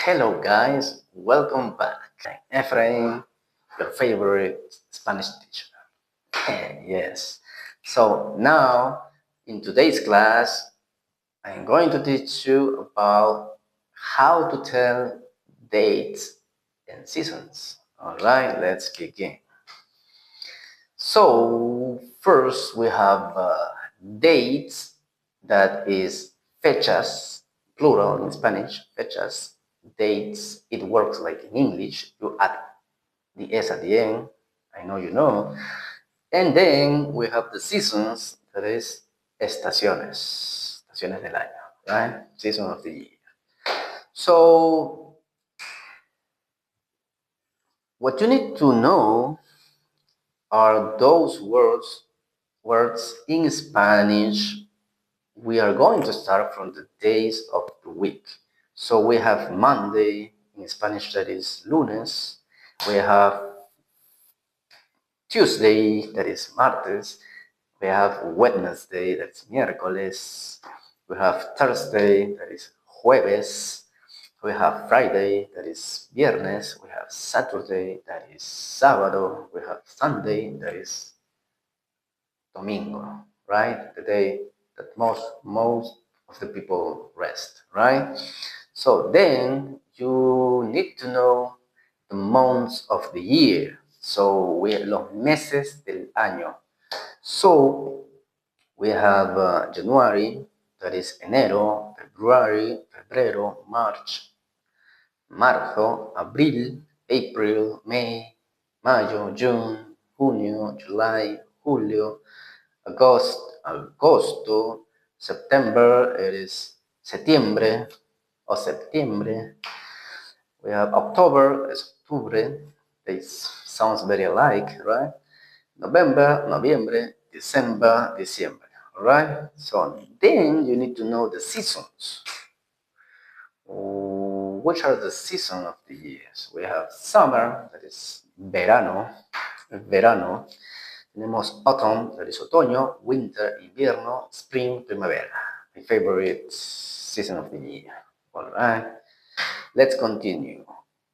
Hello guys, welcome back. I'm Efrain, your favorite Spanish teacher. Yes. So now in today's class, I'm going to teach you about how to tell dates and seasons. Alright, let's begin. So first we have dates, that is fechas, plural in Spanish, fechas, dates. It works like in English. You add the S at the end. I know you know. And then we have the seasons, that is estaciones, estaciones del año, right? Season of the year. So what you need to know are those words in Spanish. We are going to start from the days of the week. So we have Monday, in Spanish that is lunes. We have Tuesday, that is martes. We have Wednesday, that's miércoles. We have Thursday, that is jueves. We have Friday, that is viernes. We have Saturday, that is sábado. We have Sunday, that is domingo, right? The day that most of the people rest, right? So then you need to know the months of the year. So we los meses del año. So we have January, that is enero, February, febrero, March, marzo, abril, April, May, mayo, June, junio, July, julio, agosto, September, it is septiembre or septiembre. We have October, it's octubre. This sounds very alike, right? November, noviembre, December, diciembre. All right? So then you need to know the seasons. Which are the seasons of the years? We have summer, that is verano. Tenemos autumn, that is otoño, winter, invierno, spring, primavera. My favorite season of the year. All right. Let's continue.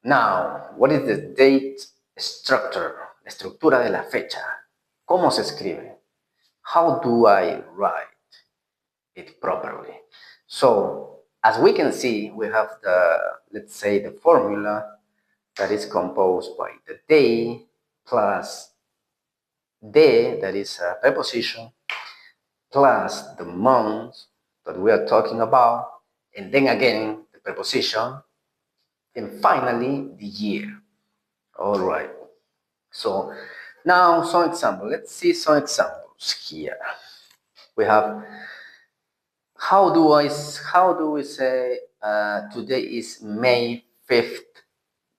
Now, what is the date structure? La estructura de la fecha. ¿Cómo se escribe? How do I write it properly? So, as we can see, we have let's say, the formula that is composed by the day plus de, that is a preposition, plus the month that we are talking about, and then again the preposition, and finally the year. All right. So now some examples. Let's see some examples here. We have how do we say today is May 5th,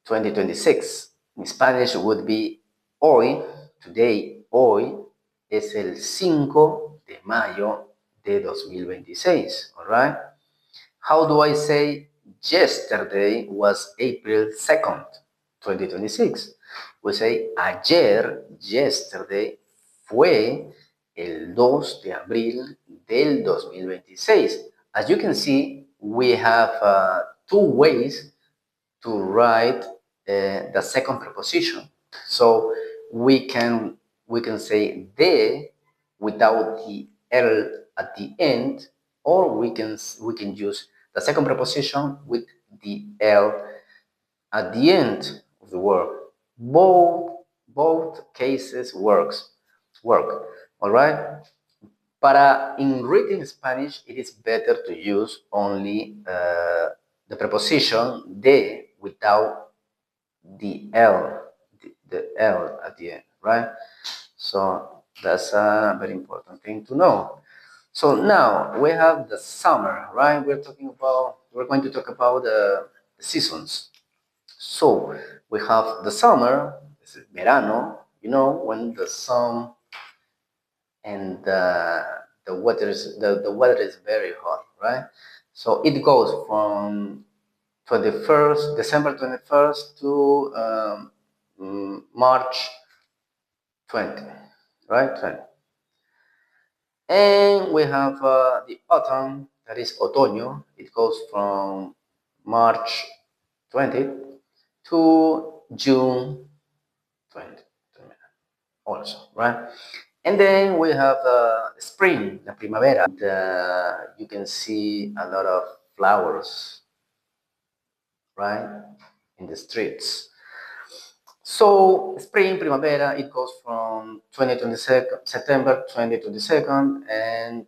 2026? In Spanish would be hoy. Today, hoy es el 5 de mayo de 2026. All right. How do I say yesterday was April 2nd, 2026? We say ayer, yesterday, fue el 2 de abril del 2026. As you can see, we have two ways to write the second preposition. So we can say de without the L at the end, or we can use the second preposition with the L at the end of the word. Both cases work. All right. Para in written Spanish, it is better to use only the preposition de without the L, the L at the end, right? So that's a very important thing to know. So now we have the summer, right? We're going to talk about the seasons. So we have the summer, this is verano, when the sun and the weather is very hot, right? So it goes from December 21st to March 20, right? 20. And we have the autumn, that is otoño. It goes from March 20th to June 20th also, right? And then we have spring, la primavera. You can see a lot of flowers, right, in the streets. So spring, primavera, it goes from 2022, September 2022 and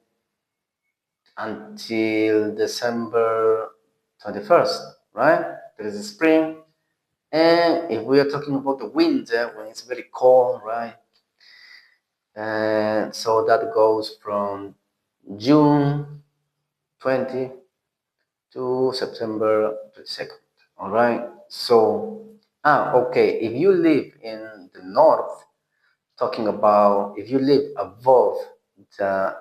until December 21st, right? There is spring. And if we are talking about the winter, when it's very cold, right? And so that goes from June 20 to September 22nd. All right. So, okay. If you live in the north, talking about if you live above the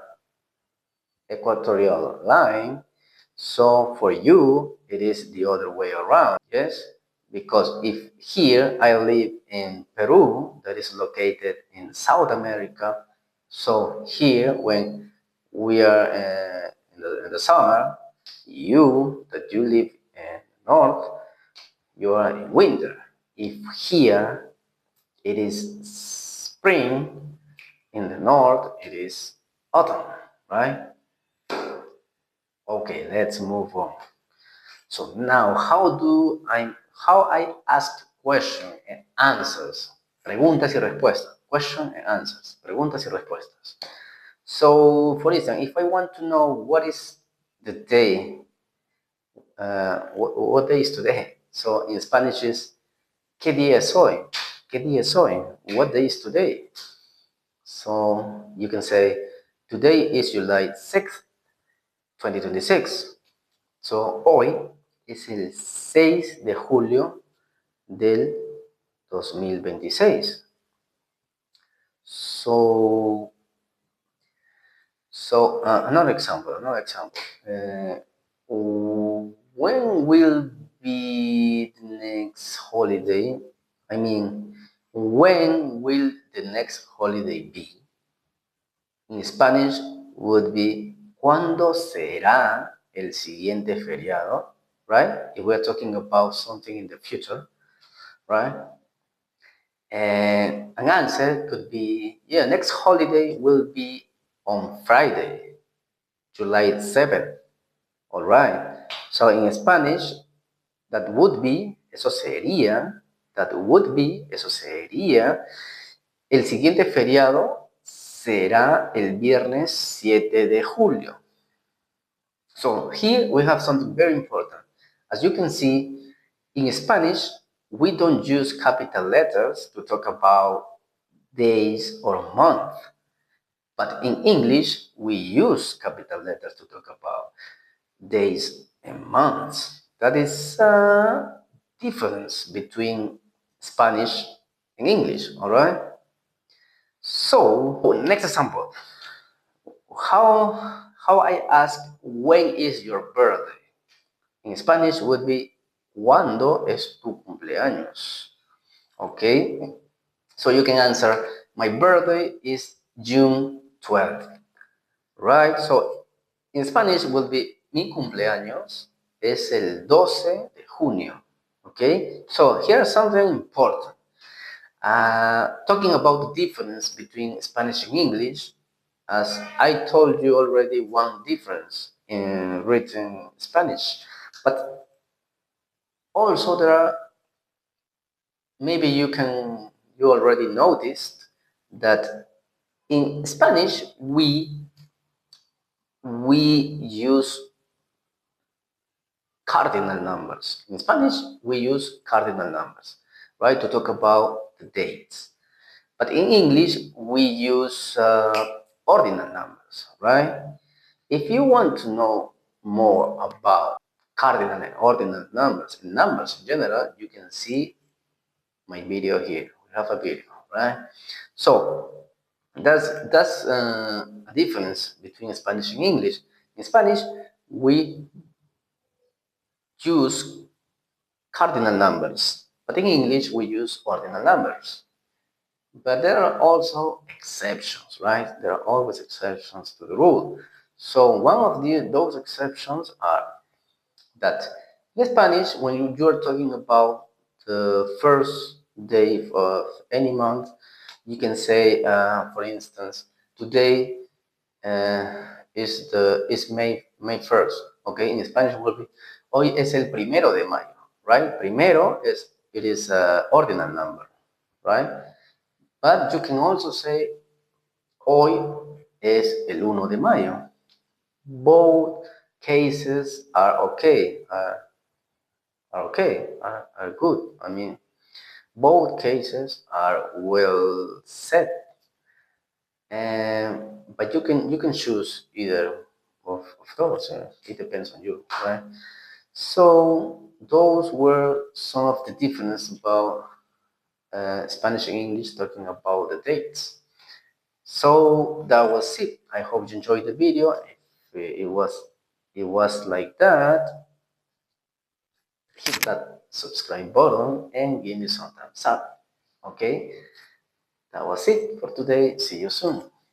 equatorial line, so for you, it is the other way around. Yes. Because if here I live in Peru, that is located in South America, so here when we are in the summer, you that you live in north, you are in winter. If here it is spring, in the north it is autumn, right? Okay, let's move on. So now, how I ask question and answers, preguntas y respuestas, question and answers, preguntas y respuestas. So, for instance, if I want to know what is the day, what day is today? So in Spanish is ¿qué día es hoy? ¿Qué día es hoy? What day is today? So you can say today is July 6th, 2026. So hoy es el 6 de julio del 2026. So another example. When will be the next holiday? I mean, when will the next holiday be? In Spanish would be ¿cuándo será el siguiente feriado? Right? If we're talking about something in the future, right? And an answer could be, yeah, next holiday will be on Friday, July 7th. All right. So in Spanish, that would be, eso sería, el siguiente feriado será el viernes 7 de julio. So here we have something very important. As you can see, in Spanish, we don't use capital letters to talk about days or month. But in English, we use capital letters to talk about days and months. That is a difference between Spanish and English, all right? So, next example. How I ask, when is your birthday? In Spanish would be, ¿cuándo es tu cumpleaños? Okay? So you can answer, my birthday is June 12th. Right? So in Spanish would be, mi cumpleaños es el 12 de junio. Okay? So here's something important. Talking about the difference between Spanish and English, as I told you already, one difference in written Spanish. But also there are, maybe you already noticed that in Spanish we use cardinal numbers. In Spanish we use cardinal numbers, right, to talk about the dates. But in English we use ordinal numbers, right? If you want to know more about cardinal and ordinal numbers and numbers in general, you can see my video here. We have a video, right? So that's a difference between Spanish and English. In Spanish, we use cardinal numbers, but in English, we use ordinal numbers. But there are also exceptions, right? There are always exceptions to the rule. So one of those exceptions are that In Spanish, when you're talking about the first day of any month, you can say, for instance, today is May 1st. Okay, in Spanish will be hoy es el primero de mayo, right? Primero is it is a ordinal number, right? But you can also say hoy es el 1 de mayo. Both cases are okay, are good. I mean, both cases are well said, and but you can choose either of those. It depends on you, right? So those were some of the differences about Spanish and English talking about the dates. So that was it. I hope you enjoyed the video. If it was like that, hit that subscribe button and give me some thumbs up. Okay, that was it for today. See you soon.